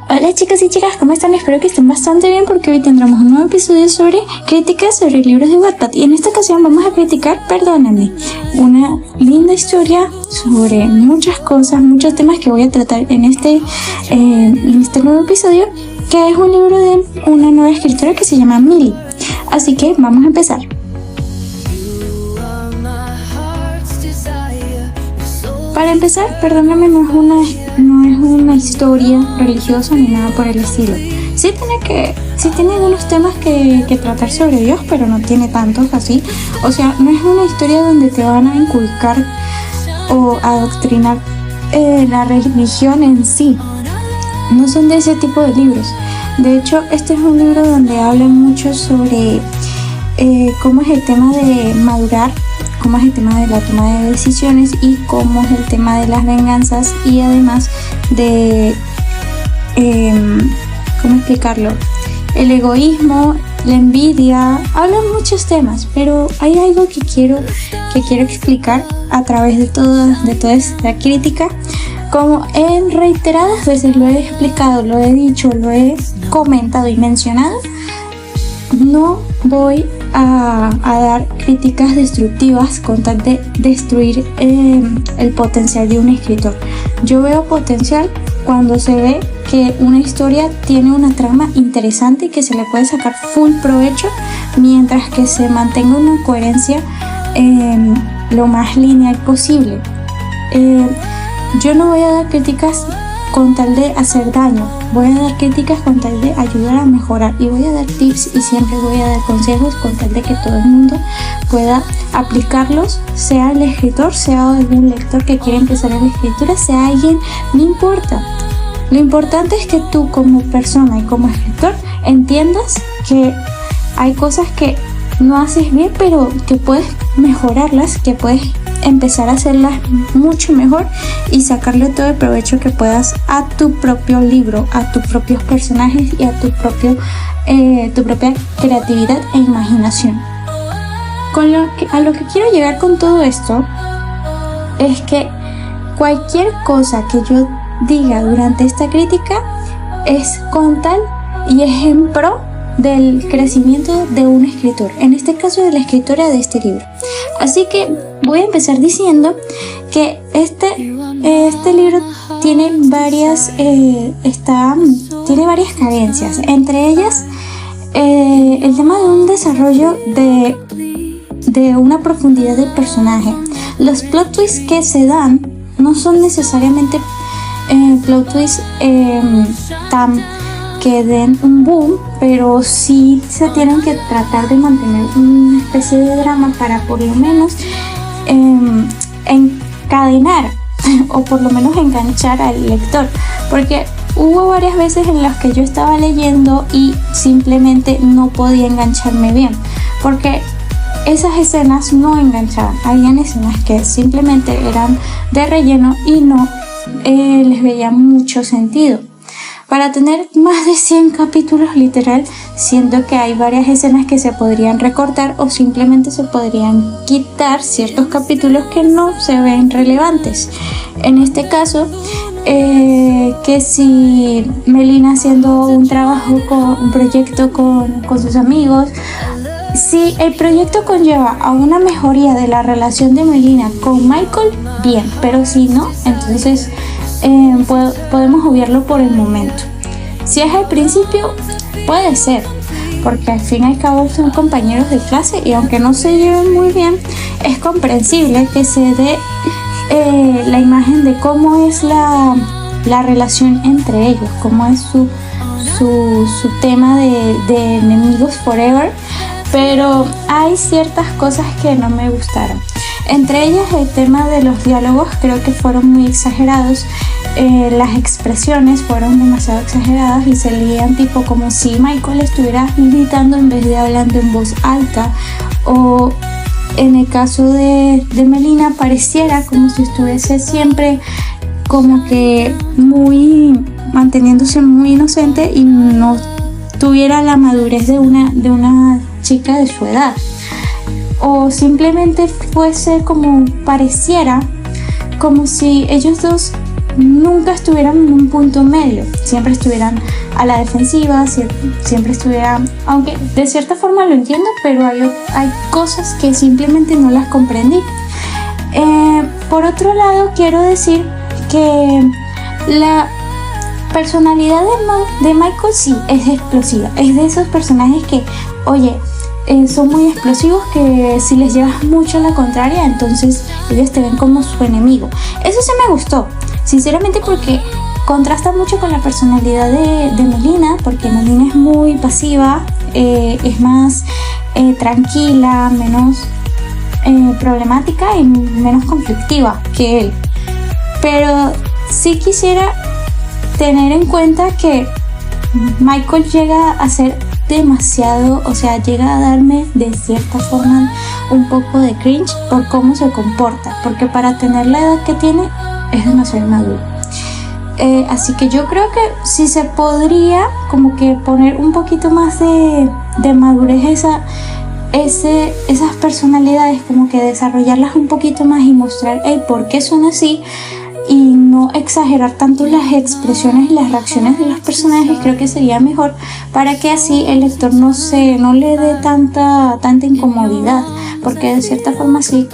Hola chicos y chicas, ¿cómo están? Espero que estén bastante bien porque hoy tendremos un nuevo episodio sobre críticas sobre libros de Wattpad. Y en esta ocasión vamos a criticar Perdóname, una linda historia sobre muchas cosas, muchos temas que voy a tratar en este nuevo episodio, que es un libro de una nueva escritora que se llama Millie. Así que vamos a empezar. Para empezar, Perdóname no es una historia religiosa ni nada por el estilo. Sí tiene algunos temas que tratar sobre Dios, pero no tiene tantos así. O sea, no es una historia donde te van a inculcar o adoctrinar la religión en sí. No son de ese tipo de libros. De hecho, este es un libro donde hablan mucho sobre cómo es el tema de madurar, cómo es el tema de la toma de decisiones y cómo es el tema de las venganzas y además de, ¿cómo explicarlo? El egoísmo, la envidia, hablan muchos temas, pero hay algo que quiero explicar a través de toda esta crítica. Como en reiteradas veces lo he explicado, lo he dicho, lo he comentado y mencionado, no voy a dar críticas destructivas con tal de destruir el potencial de un escritor. Yo veo potencial cuando se ve que una historia tiene una trama interesante y que se le puede sacar full provecho mientras que se mantenga una coherencia lo más lineal posible. Yo no voy a dar críticas con tal de hacer daño, voy a dar críticas con tal de ayudar a mejorar y voy a dar tips y siempre voy a dar consejos con tal de que todo el mundo pueda aplicarlos, sea el escritor, sea algún lector que quiera empezar en la escritura, sea alguien, no importa. Lo importante es que tú como persona y como escritor entiendas que hay cosas que no haces bien, pero que puedes mejorarlas, que puedes empezar a hacerlas mucho mejor y sacarle todo el provecho que puedas a tu propio libro, a tus propios personajes y a tu propia creatividad e imaginación. A lo que quiero llegar con todo esto es que cualquier cosa que yo diga durante esta crítica es con tal y es en pro del crecimiento de un escritor, en este caso de la escritora de este libro. Así que voy a empezar diciendo que este libro tiene varias carencias, entre ellas el tema de un desarrollo de una profundidad del personaje. Los plot twists que se dan no son necesariamente plot twists que den un boom, pero sí se tienen que tratar de mantener una especie de drama para por lo menos encadenar o por lo menos enganchar al lector, porque hubo varias veces en las que yo estaba leyendo y simplemente no podía engancharme bien, porque esas escenas no enganchaban. Habían escenas que simplemente eran de relleno y no les veía mucho sentido. Para tener más de 100 capítulos literal, siento que hay varias escenas que se podrían recortar o simplemente se podrían quitar ciertos capítulos que no se ven relevantes. En este caso, que si Melina haciendo un proyecto con sus amigos, si el proyecto conlleva a una mejoría de la relación de Melina con Michael, bien, pero si no, entonces podemos obviarlo por el momento. Si es al principio, puede ser, porque al fin y al cabo son compañeros de clase y aunque no se lleven muy bien, es comprensible que se dé la imagen de cómo es la relación entre ellos, cómo es su tema de enemigos forever. Pero hay ciertas cosas que no me gustaron. Entre ellas el tema de los diálogos, creo que fueron muy exagerados. Las expresiones fueron demasiado exageradas y se leían tipo como si Michael estuviera gritando en vez de hablando en voz alta, o en el caso de Melina pareciera como si estuviese siempre como que manteniéndose muy inocente y no tuviera la madurez de una chica de su edad, o simplemente pareciera como si ellos dos nunca estuvieran en un punto medio, siempre estuvieran a la defensiva, siempre estuvieran, aunque de cierta forma lo entiendo, pero hay cosas que simplemente no las comprendí. Por otro lado, quiero decir que la personalidad de Michael sí es explosiva, es de esos personajes que, oye, son muy explosivos, que si les llevas mucho a la contraria, entonces ellos te ven como su enemigo. Eso sí me gustó, sinceramente, porque contrasta mucho con la personalidad de Melina, porque Melina es muy pasiva, es más tranquila, menos problemática y menos conflictiva que él. Pero sí quisiera tener en cuenta que Michael llega a ser demasiado, o sea, llega a darme de cierta forma un poco de cringe por cómo se comporta, porque para tener la edad que tiene es demasiado maduro. Así que yo creo que si se podría como que poner un poquito más de madurez esas personalidades, como que desarrollarlas un poquito más y mostrar por qué son así, y no exagerar tanto las expresiones y las reacciones de los personajes, creo que sería mejor, para que así el lector no le dé tanta incomodidad, porque de cierta forma sí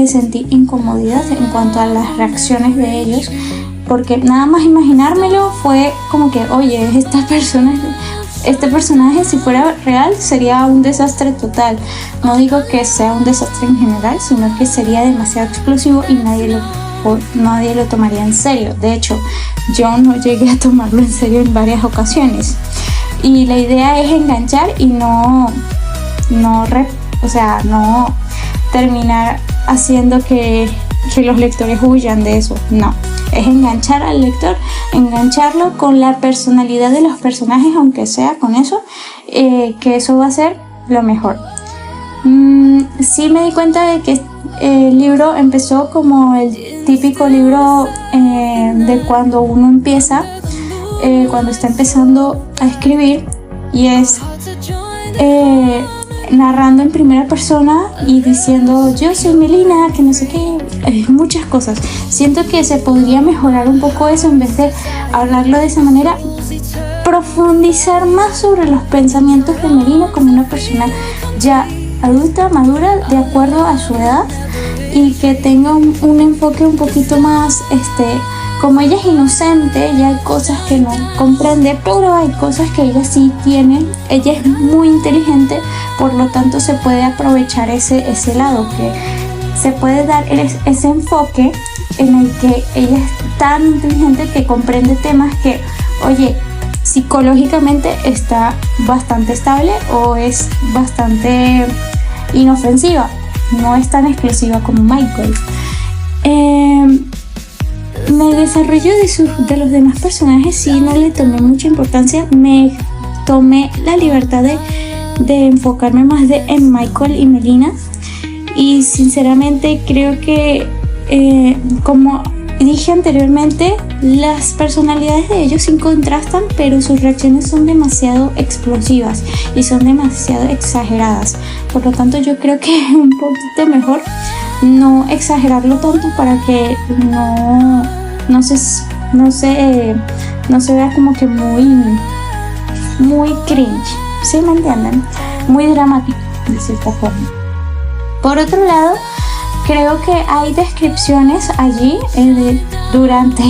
sentí incomodidad en cuanto a las reacciones de ellos, porque nada más imaginármelo fue como que, oye, este personaje si fuera real sería un desastre total. No digo que sea un desastre en general, sino que sería demasiado explosivo y nadie lo tomaría en serio. De hecho, yo no llegué a tomarlo en serio en varias ocasiones. Y la idea es enganchar y no terminar haciendo que los lectores huyan de eso. No, es enganchar al lector, engancharlo con la personalidad de los personajes, aunque sea con eso, que eso va a ser lo mejor. Sí me di cuenta de que el libro empezó como el típico libro de cuando uno empieza, cuando está empezando a escribir, y es narrando en primera persona y diciendo yo soy Melina, que no sé qué, muchas cosas. Siento que se podría mejorar un poco eso, en vez de hablarlo de esa manera, profundizar más sobre los pensamientos de Melina como una persona ya adulta, madura, de acuerdo a su edad, y que tenga un enfoque un poquito más, como ella es inocente, ya hay cosas que no comprende, pero hay cosas que ella sí tiene. Ella es muy inteligente, por lo tanto se puede aprovechar ese lado, que se puede dar ese enfoque en el que ella es tan inteligente que comprende temas que, oye, psicológicamente está bastante estable o es bastante inofensiva, no es tan explosiva como Michael. El desarrollo de los demás personajes sí no le tomé mucha importancia. Me tomé la libertad de enfocarme más en Michael y Melina, y sinceramente creo que como dije anteriormente, las personalidades de ellos sí contrastan, pero sus reacciones son demasiado explosivas y son demasiado exageradas. Por lo tanto, yo creo que es un poquito mejor no exagerarlo tanto, para que no se vea como que muy cringe, ¿sí me entienden? Muy dramático, de cierta forma. Por otro lado, creo que hay descripciones allí durante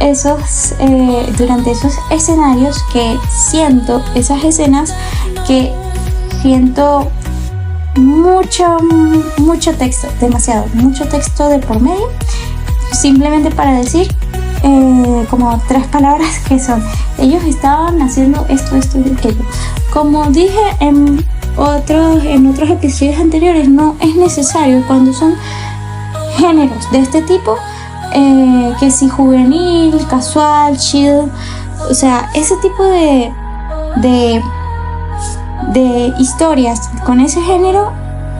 esos escenarios, que siento, esas escenas que siento mucho texto, demasiado, mucho texto de por medio, simplemente para decir como 3 palabras, que son: ellos estaban haciendo esto y aquello. Como dije en otros episodios anteriores, no es necesario cuando son géneros de este tipo, que si juvenil, casual, chill, o sea, ese tipo de historias con ese género,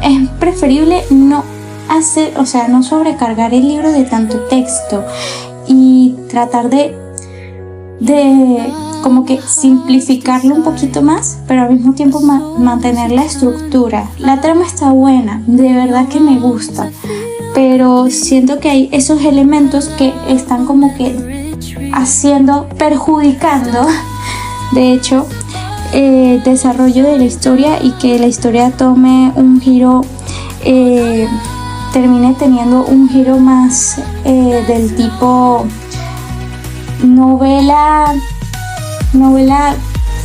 es preferible no sobrecargar el libro de tanto texto y tratar de como que simplificarlo un poquito más, pero al mismo tiempo mantener la estructura. La trama está buena, de verdad que me gusta, pero siento que hay esos elementos que están como que perjudicando, de hecho, el desarrollo de la historia, y que la historia tome un giro, termine teniendo un giro más del tipo novela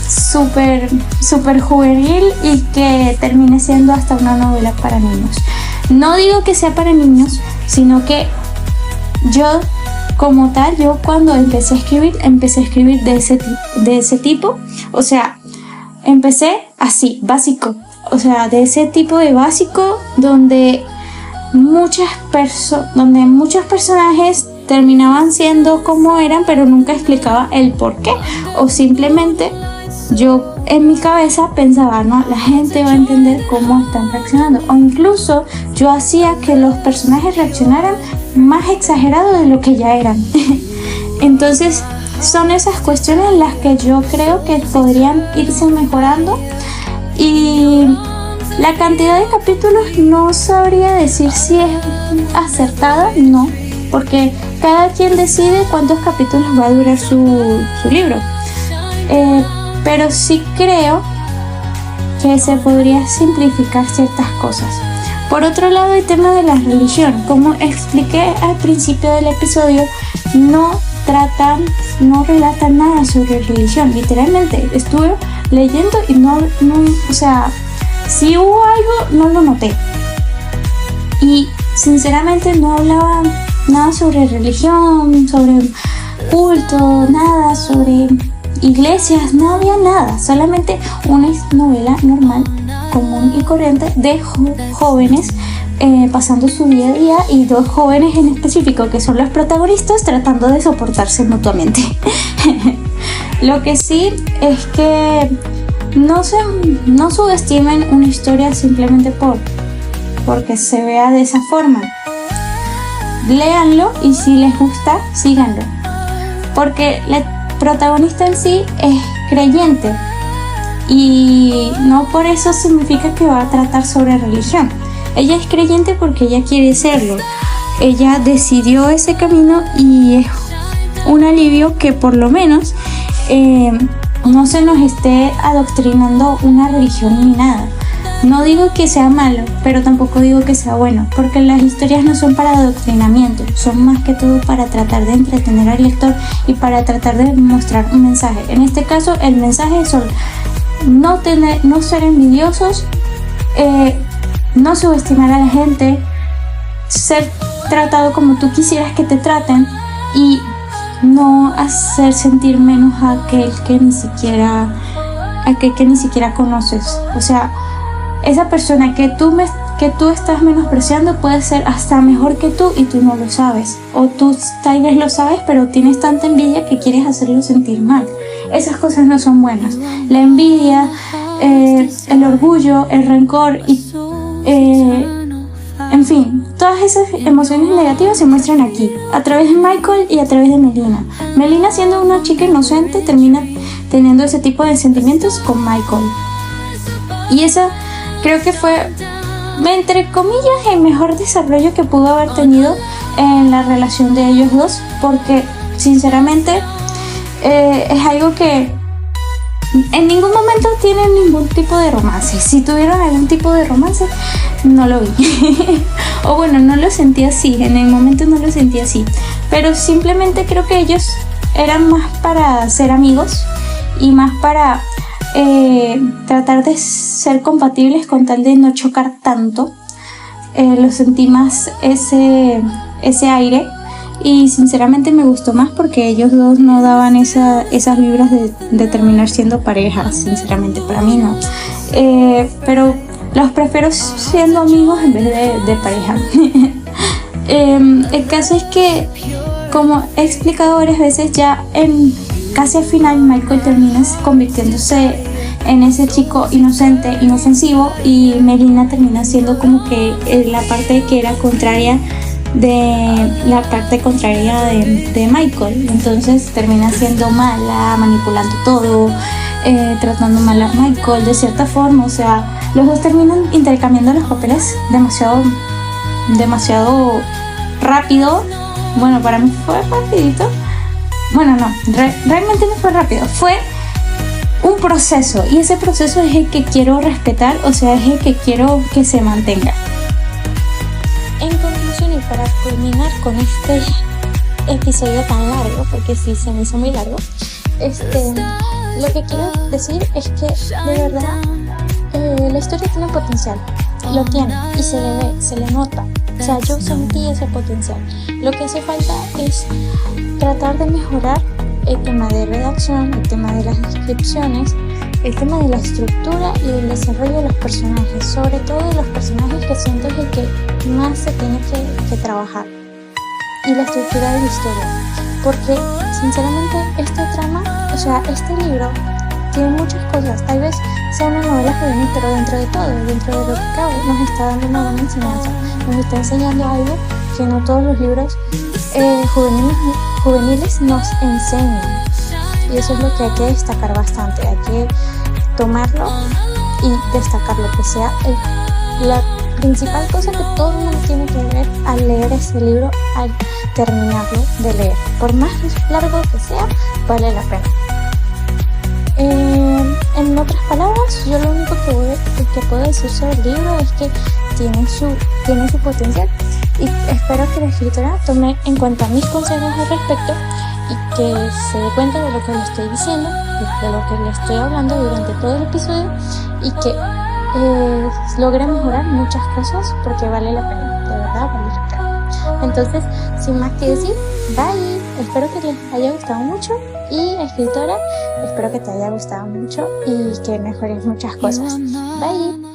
super juvenil, y que termine siendo hasta una novela para niños. No digo que sea para niños, sino que yo como tal, yo cuando empecé a escribir de ese tipo, o sea, empecé así, básico, o sea, de ese tipo de básico, donde muchos personajes terminaban siendo como eran, pero nunca explicaba el por qué, o simplemente yo en mi cabeza pensaba, no, la gente va a entender cómo están reaccionando, o incluso yo hacía que los personajes reaccionaran más exagerados de lo que ya eran. Entonces son esas cuestiones las que yo creo que podrían irse mejorando, y la cantidad de capítulos no sabría decir si es acertada, no, porque cada quien decide cuántos capítulos va a durar su libro, pero sí creo que se podría simplificar ciertas cosas. Por otro lado, el tema de la religión, como expliqué al principio del episodio, no relatan nada sobre religión. Literalmente estuve leyendo y o sea, si hubo algo, no lo noté. Y sinceramente no hablaba nada sobre religión, sobre culto, nada sobre iglesias, no había nada, solamente una novela normal, común y corriente de jóvenes pasando su día a día, y dos jóvenes en específico que son los protagonistas tratando de soportarse mutuamente. Lo que sí es que no subestimen una historia simplemente porque se vea de esa forma. Léanlo, y si les gusta, síganlo, porque la protagonista en sí es creyente, y no por eso significa que va a tratar sobre religión. Ella es creyente porque ella quiere serlo, ella decidió ese camino, y es un alivio que por lo menos no se nos esté adoctrinando una religión ni nada. No digo que sea malo, pero tampoco digo que sea bueno, porque las historias no son para adoctrinamiento, son más que todo para tratar de entretener al lector y para tratar de mostrar un mensaje. En este caso, el mensaje es no ser envidiosos, no subestimar a la gente, ser tratado como tú quisieras que te traten, y no hacer sentir menos a aquel que ni siquiera conoces. O sea, esa persona que tú estás menospreciando puede ser hasta mejor que tú, y tú no lo sabes, o tú tal vez lo sabes, pero tienes tanta envidia que quieres hacerlo sentir mal. Esas cosas no son buenas. La envidia, el orgullo, el rencor y en fin, todas esas emociones negativas se muestran aquí, a través de Michael y a través de Melina. Melina, siendo una chica inocente, termina teniendo ese tipo de sentimientos con Michael, y esa creo que fue, entre comillas, el mejor desarrollo que pudo haber tenido en la relación de ellos dos, porque sinceramente es algo que en ningún momento tienen ningún tipo de romance. Si tuvieron algún tipo de romance, no lo vi. O bueno, no lo sentí así, en el momento no lo sentí así, pero simplemente creo que ellos eran más para ser amigos y más para tratar de ser compatibles con tal de no chocar tanto. Lo sentí más ese aire, y sinceramente me gustó más porque ellos dos no daban esas vibras de terminar siendo pareja. Sinceramente para mí no, pero los prefiero siendo amigos en vez de pareja. El caso es que, como he explicado varias veces, ya casi al final Michael termina convirtiéndose en ese chico inocente, inofensivo, y Melina termina siendo como que la parte que era contraria de Michael. Entonces termina siendo mala, manipulando todo, tratando mal a Michael de cierta forma. O sea, los dos terminan intercambiando los papeles demasiado demasiado rápido. Bueno, para mí fue rapidito. Bueno, no, realmente no fue rápido, fue un proceso, y ese proceso es el que quiero respetar, o sea, es el que quiero que se mantenga. En conclusión, y para culminar con este episodio tan largo, porque sí se me hizo muy largo, lo que quiero decir es que de verdad la historia tiene potencial, lo tiene, y se le ve, se le nota. O sea, yo sentí ese potencial. Lo que hace falta es tratar de mejorar el tema de redacción, el tema de las descripciones, el tema de la estructura y el desarrollo de los personajes, sobre todo de los personajes que siento que más se tiene que trabajar, y la estructura de la historia, porque sinceramente esta trama, o sea, este libro tiene muchas cosas. Tal vez sea una novela juvenil, pero dentro de todo, dentro de lo que cabe, nos está dando una buena enseñanza, nos está enseñando algo que no todos los libros juveniles nos enseñan, y eso es lo que hay que destacar bastante. Hay que tomarlo y destacarlo, que sea la principal cosa que todo el mundo tiene que ver al leer ese libro, al terminarlo de leer. Por más largo que sea, vale la pena. En otras palabras, yo lo único que puedo decir sobre el libro es que tiene su potencial, y espero que la escritora tome en cuenta mis consejos al respecto y que se dé cuenta de lo que le estoy diciendo, de lo que le estoy hablando durante todo el episodio, y que logre mejorar muchas cosas, porque vale la pena, de verdad vale la pena. Entonces, sin más que decir, bye. Espero que les haya gustado mucho, y escritora, espero que te haya gustado mucho y que mejores muchas cosas. Bye.